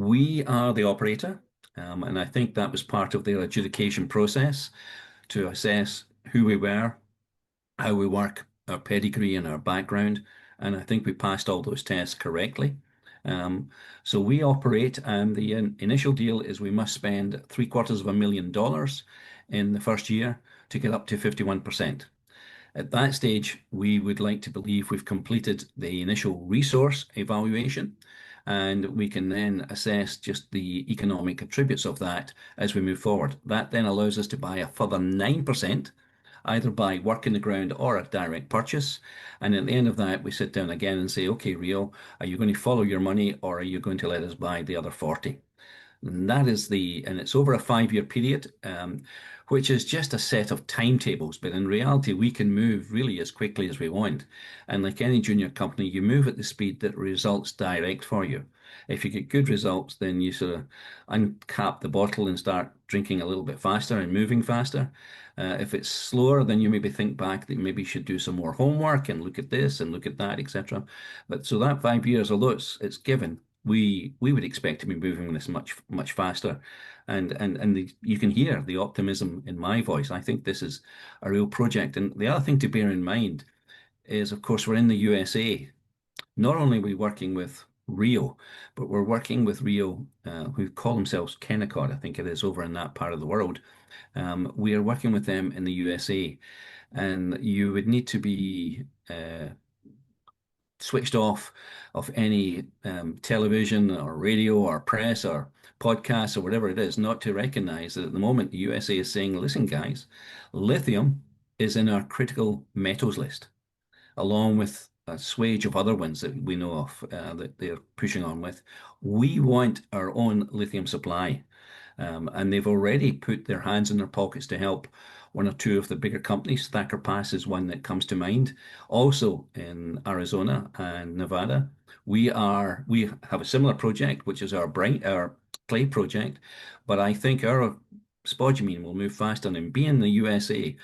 We are the operator, and I think that was part of their adjudication process to assess who we were, how we work, our pedigree and our background, and I think we passed all those tests correctly. Um, so we operate, and the initial deal is we must spend $750,000 in the first year to get up to 51%. At that stage, we would like to believe we've completed the initial resource evaluation, and we can then assess just the economic attributes of that as we move forward. That then allows us to buy a further 9%, either by work in the ground or a direct purchase. And at the end of that, we sit down again and say, okay, Rio, are you going to follow your money or are you going to let us buy the other 40? And it's over a 5 year period, which is just a set of timetables. But in reality, we can move really as quickly as we want. And like any junior company, you move at the speed that results direct for you. If you get good results, then you sort of uncap the bottle and start drinking a little bit faster and moving faster. If it's slower, then you maybe think back that maybe you should do some more homework and look at this and look at that, etc. But so that 5 years, although it's given, we would expect to be moving this much faster, and you can hear the optimism in my voice. I think this is a real project, and the other thing to bear in mind is, of course, we're in the USA. Not only are we working with Rio, but we're working with Rio, who call themselves Kennecott, I think it is, over in that part of the world. We are working with them in the USA, and you would need to be switched off of any television or radio or press or podcasts or whatever it is, not to recognize that at the moment the USA is saying, listen, guys, lithium is in our critical metals list, along with a swathe of other ones that we know of that they're pushing on with. We want our own lithium supply. And they've already put their hands in their pockets to help one or two of the bigger companies. Thacker Pass is one that comes to mind. Also in Arizona and Nevada, we have a similar project, which is our clay project, but I think our spodumene will move faster. And being the USA,